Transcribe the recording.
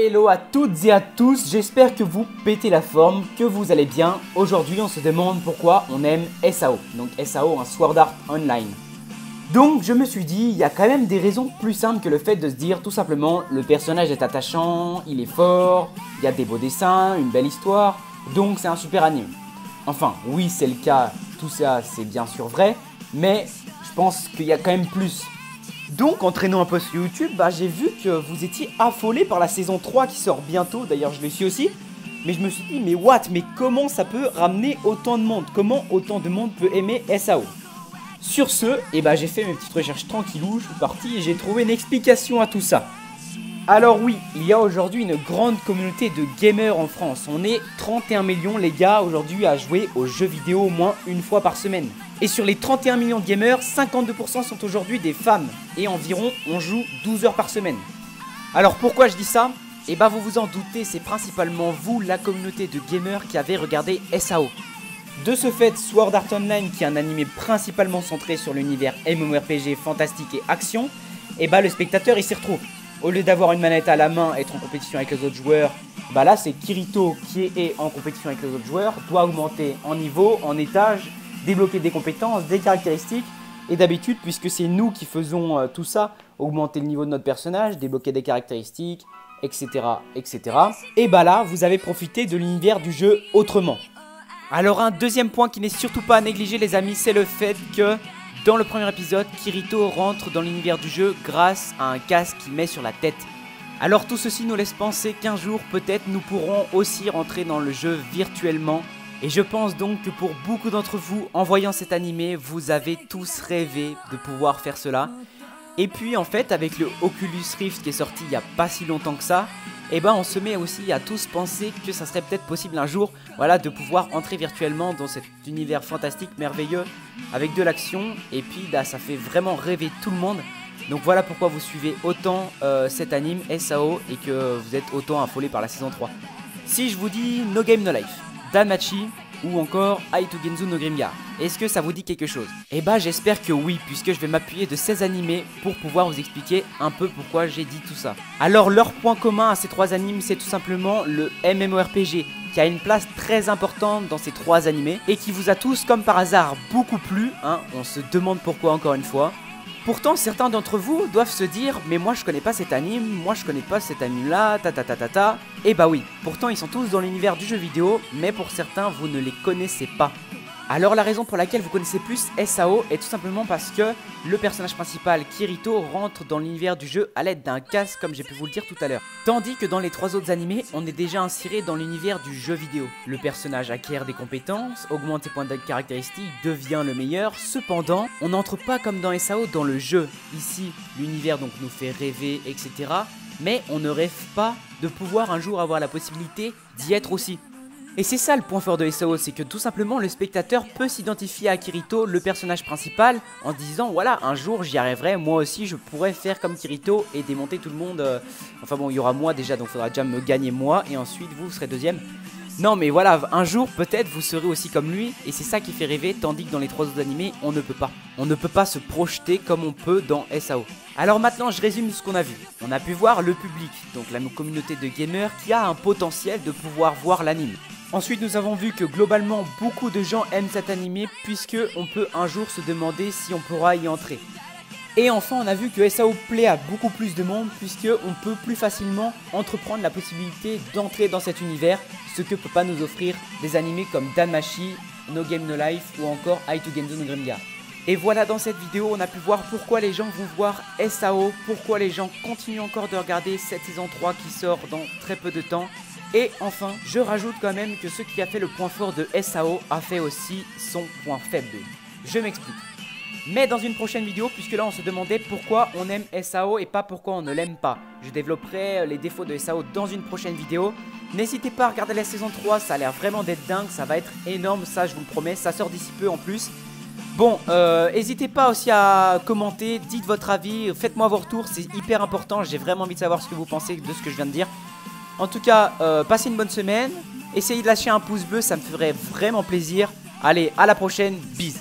Hello à toutes et à tous, j'espère que vous pétez la forme, que vous allez bien. Aujourd'hui on se demande pourquoi on aime SAO, donc SAO, un Sword Art Online. Donc je me suis dit, il y a quand même des raisons plus simples que le fait de se dire tout simplement le personnage est attachant, il est fort, il y a des beaux dessins, une belle histoire, donc c'est un super anime. Enfin oui c'est le cas, tout ça c'est bien sûr vrai, mais je pense qu'il y a quand même plus. Donc en traînant un peu sur YouTube, j'ai vu que vous étiez affolé par la saison 3 qui sort bientôt, d'ailleurs je le suis aussi. Mais je me suis dit, mais comment ça peut ramener autant de monde? Comment autant de monde peut aimer SAO? Sur ce, j'ai fait mes petites recherches tranquillou, je suis parti et j'ai trouvé une explication à tout ça. Alors oui, il y a aujourd'hui une grande communauté de gamers en France. On est 31 millions les gars aujourd'hui à jouer aux jeux vidéo au moins une fois par semaine. Et sur les 31 millions de gamers, 52% sont aujourd'hui des femmes. Et environ, on joue 12 heures par semaine. Alors pourquoi je dis ça? Vous vous en doutez, c'est principalement vous, la communauté de gamers qui avez regardé SAO. De ce fait, Sword Art Online, qui est un animé principalement centré sur l'univers MMORPG, fantastique et action, le spectateur il s'y retrouve. Au lieu d'avoir une manette à la main, être en compétition avec les autres joueurs, là c'est Kirito qui est en compétition avec les autres joueurs, doit augmenter en niveau, en étage, débloquer des compétences, des caractéristiques. Et d'habitude, puisque c'est nous qui faisons tout ça, augmenter le niveau de notre personnage, débloquer des caractéristiques, etc. etc. Là, vous avez profité de l'univers du jeu autrement. Alors un deuxième point qui n'est surtout pas à négliger les amis, c'est le fait que dans le premier épisode, Kirito rentre dans l'univers du jeu grâce à un casque qu'il met sur la tête. Alors tout ceci nous laisse penser qu'un jour peut-être nous pourrons aussi rentrer dans le jeu virtuellement. Et je pense donc que pour beaucoup d'entre vous, en voyant cet animé, vous avez tous rêvé de pouvoir faire cela. Et puis en fait avec le Oculus Rift qui est sorti il n'y a pas si longtemps que ça, on se met aussi à tous penser que ça serait peut-être possible un jour de pouvoir entrer virtuellement dans cet univers fantastique, merveilleux, avec de l'action. Et puis ça fait vraiment rêver tout le monde. Donc voilà pourquoi vous suivez autant cet anime SAO et que vous êtes autant affolé par la saison 3. Si je vous dis No Game No Life, Danmachi ou encore Aitugenzu no Grimgar, est-ce que ça vous dit quelque chose? J'espère que oui, puisque je vais m'appuyer de ces animés pour pouvoir vous expliquer un peu pourquoi j'ai dit tout ça. Alors leur point commun à ces trois animes, c'est tout simplement le MMORPG, qui a une place très importante dans ces trois animés et qui vous a tous comme par hasard beaucoup plu, on se demande pourquoi encore une fois. Pourtant certains d'entre vous doivent se dire mais moi je connais pas cet anime, moi je connais pas cet anime là, ta. Et oui, pourtant ils sont tous dans l'univers du jeu vidéo, mais pour certains vous ne les connaissez pas. Alors la raison pour laquelle vous connaissez plus SAO est tout simplement parce que le personnage principal Kirito rentre dans l'univers du jeu à l'aide d'un casque comme j'ai pu vous le dire tout à l'heure. Tandis que dans les trois autres animés, on est déjà inséré dans l'univers du jeu vidéo. Le personnage acquiert des compétences, augmente ses points de caractéristiques, devient le meilleur. Cependant, on n'entre pas comme dans SAO dans le jeu. Ici, l'univers donc nous fait rêver, etc. Mais on ne rêve pas de pouvoir un jour avoir la possibilité d'y être aussi. Et c'est ça le point fort de SAO, c'est que tout simplement le spectateur peut s'identifier à Kirito, le personnage principal, en disant voilà, un jour j'y arriverai, moi aussi je pourrais faire comme Kirito et démonter tout le monde. Il y aura moi déjà, donc il faudra déjà me gagner moi, et ensuite vous serez deuxième. Non mais voilà, un jour peut-être vous serez aussi comme lui, et c'est ça qui fait rêver, tandis que dans les trois autres animés, on ne peut pas. On ne peut pas se projeter comme on peut dans SAO. Alors maintenant je résume ce qu'on a vu. On a pu voir le public, donc la communauté de gamers qui a un potentiel de pouvoir voir l'anime. Ensuite nous avons vu que globalement beaucoup de gens aiment cet animé puisque on peut un jour se demander si on pourra y entrer. Et enfin on a vu que SAO plaît à beaucoup plus de monde puisque on peut plus facilement entreprendre la possibilité d'entrer dans cet univers, ce que peut pas nous offrir des animés comme Danmachi, No Game No Life ou encore Aitugenzu no Grimgar. Et voilà, dans cette vidéo on a pu voir pourquoi les gens vont voir SAO, pourquoi les gens continuent encore de regarder cette saison 3 qui sort dans très peu de temps. Et enfin, je rajoute quand même que ce qui a fait le point fort de SAO a fait aussi son point faible. Je m'explique. Mais dans une prochaine vidéo, puisque là on se demandait pourquoi on aime SAO et pas pourquoi on ne l'aime pas. Je développerai les défauts de SAO dans une prochaine vidéo. N'hésitez pas à regarder la saison 3, ça a l'air vraiment d'être dingue, ça va être énorme, ça je vous le promets, ça sort d'ici peu en plus. Bon, n'hésitez pas aussi à commenter, dites votre avis, faites-moi vos retours, c'est hyper important, j'ai vraiment envie de savoir ce que vous pensez de ce que je viens de dire. En tout cas, passez une bonne semaine. Essayez de lâcher un pouce bleu, ça me ferait vraiment plaisir. Allez, à la prochaine, bisous.